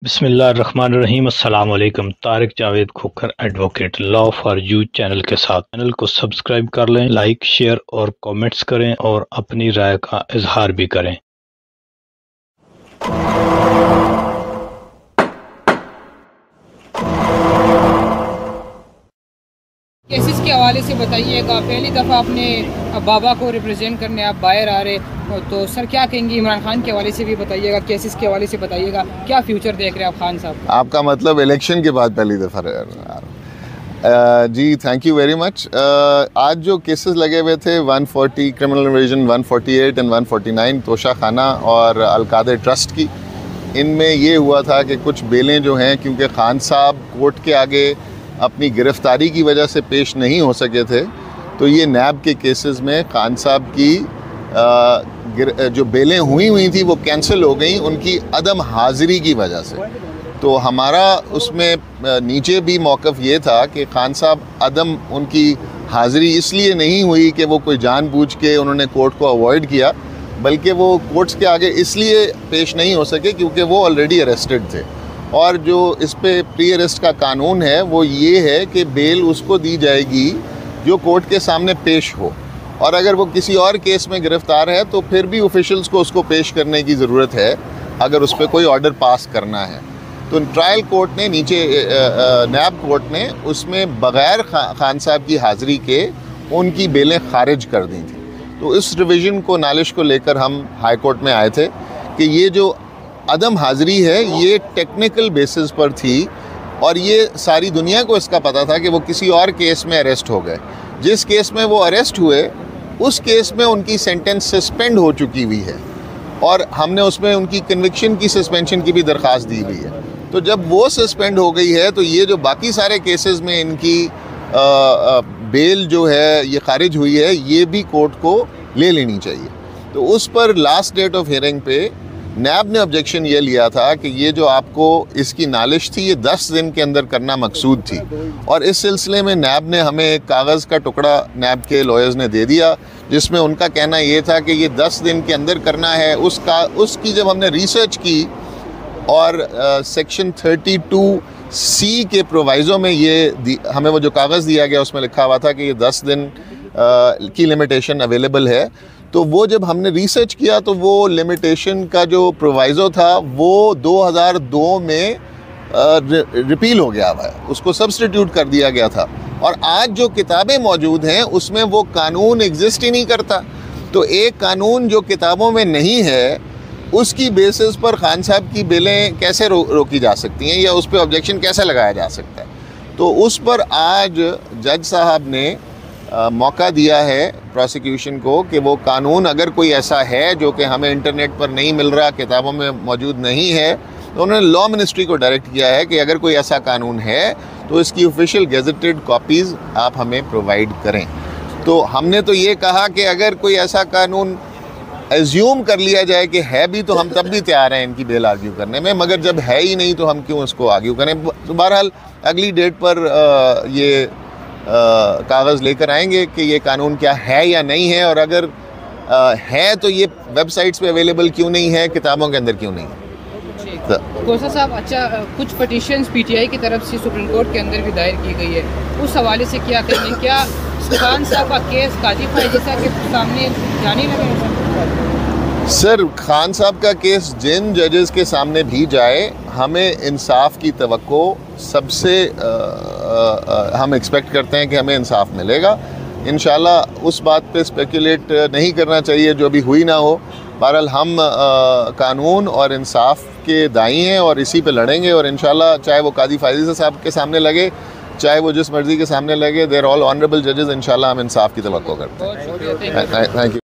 बिस्मिल्लाहिर्रहमानिर्रहीम। अस्सलाम वालेकुम। Tariq Javed Khokhar advocate law for you channel के साथ चैनल को सब्सक्राइब कर लें, लाइक शेयर और कमेंट्स करें और अपनी राय का इजहार भी करें। केसेस के हवाले से बताइएगा। पहली दफ़ा अपने बाबा को रिप्रेजेंट करने आप बाहर आ रहे तो सर क्या कहेंगे? इमरान खान के हवाले से भी बताइएगा, केसेस के हवाले से बताइएगा, क्या फ्यूचर देख रहे हैं आप खान साहब? आपका मतलब इलेक्शन के बाद पहली दफ़ा जी थैंक यू वेरी मच। आज जो केसेस लगे हुए थे 140 क्रिमिनल इन्वेजन, 148 एंड 149 तोशा खाना और अलकादर ट्रस्ट की, इनमें ये हुआ था कि कुछ बेलें जो हैं, क्योंकि खान साहब कोर्ट के आगे अपनी गिरफ्तारी की वजह से पेश नहीं हो सके थे, तो ये नैब के केसेस में खान साहब की जो बेलें हुई थी वो कैंसिल हो गई उनकी अदम हाज़िरी की वजह से। तो हमारा उसमें नीचे भी मौक़िफ़ ये था कि खान साहब अदम उनकी हाज़िरी इसलिए नहीं हुई कि वो कोई जानबूझ के उन्होंने कोर्ट को अवॉइड किया, बल्कि वो कोर्ट्स के आगे इसलिए पेश नहीं हो सके क्योंकि वो ऑलरेडी अरेस्टेड थे। और जो इस पे प्री अरेस्ट का कानून है वो ये है कि बेल उसको दी जाएगी जो कोर्ट के सामने पेश हो, और अगर वो किसी और केस में गिरफ़्तार है तो फिर भी ऑफिशियल्स को उसको पेश करने की ज़रूरत है अगर उस पर कोई ऑर्डर पास करना है। तो ट्रायल कोर्ट ने नीचे नैब कोर्ट ने उसमें बग़ैर खान साहब की हाज़िरी के उनकी बेलें खारिज कर दी थी। तो इस रिवीजन को नालिश को लेकर हम हाई कोर्ट में आए थे कि ये जो अदम हाज़िरी है ये टेक्निकल बेसिस पर थी, और ये सारी दुनिया को इसका पता था कि वो किसी और केस में अरेस्ट हो गए। जिस केस में वो अरेस्ट हुए उस केस में उनकी सेंटेंस सस्पेंड हो चुकी हुई है, और हमने उसमें उनकी कन्विक्शन की सस्पेंशन की भी दरख्वास्त दी हुई है। तो जब वो सस्पेंड हो गई है तो ये जो बाकी सारे केसेस में इनकी बेल जो है ये खारिज हुई है, ये भी कोर्ट को ले लेनी चाहिए। तो उस पर लास्ट डेट ऑफ हियरिंग पे नैब ने ऑब्जेक्शन ये लिया था कि ये जो आपको इसकी नालिश थी ये 10 दिन के अंदर करना मकसूद थी, और इस सिलसिले में नैब ने हमें एक कागज़ का टुकड़ा नैब के लॉयर्स ने दे दिया जिसमें उनका कहना ये था कि ये 10 दिन के अंदर करना है। उसकी जब हमने रिसर्च की और सेक्शन 32C के प्रोवाइज़ो में ये हमें वो जो कागज़ दिया गया उसमें लिखा हुआ था कि ये 10 दिन की लिमिटेशन अवेलेबल है। तो वो जब हमने रिसर्च किया तो वो लिमिटेशन का जो प्रोवाइज़ो था वो 2002 में रिपील हो गया हुआ है, उसको सब्स्टिट्यूट कर दिया गया था, और आज जो किताबें मौजूद हैं उसमें वो कानून एग्जिस्ट ही नहीं करता। तो एक कानून जो किताबों में नहीं है उसकी बेसिस पर खान साहब की बेलें कैसे रोकी जा सकती हैं या उस पर ऑब्जेक्शन कैसे लगाया जा सकता है? तो उस पर आज जज साहब ने मौका दिया है प्रोसिक्यूशन को कि वो कानून अगर कोई ऐसा है जो कि हमें इंटरनेट पर नहीं मिल रहा, किताबों में मौजूद नहीं है, तो उन्होंने लॉ मिनिस्ट्री को डायरेक्ट किया है कि अगर कोई ऐसा कानून है तो इसकी ऑफिशियल गेजेटेड कॉपीज़ आप हमें प्रोवाइड करें। तो हमने तो ये कहा कि अगर कोई ऐसा कानून एज्यूम कर लिया जाए कि है भी तो हम तब भी तैयार हैं इनकी बेल आर्ग्यू करने में, मगर जब है ही नहीं तो हम क्यों इसको आर्ग्यू करें। तो बहरहाल अगली डेट पर ये कागज़ लेकर आएंगे कि ये कानून क्या है या नहीं है, और अगर है तो ये वेबसाइट्स पे अवेलेबल क्यों नहीं है, किताबों के अंदर क्यों नहीं है। खोसा साहब, अच्छा कुछ पटिशन्स पीटीआई की तरफ से सुप्रीम कोर्ट के अंदर भी दायर की गई है, उस हवाले से क्या कहेंगे? क्या खान साहब का केस काजी फायदा के सामने जाने लगे? सर, खान साहब का केस जिन जजेस के सामने भी जाए, हमें इंसाफ की तवक्को सबसे हम एक्सपेक्ट करते हैं कि हमें इंसाफ मिलेगा। इंशाल्लाह उस बात पे स्पेकुलेट नहीं करना चाहिए जो अभी हुई ना हो। बहरहाल हम कानून और इंसाफ के दाई हैं और इसी पे लड़ेंगे, और इंशाल्लाह चाहे वो काजी फायदा साहब के सामने लगे, चाहे वो जिस मर्ज़ी के सामने लगे, देयर ऑल ऑनरेबल जजेस। इंशाल्लाह हम इंसाफ की तवक्को करते हैं। Thank you.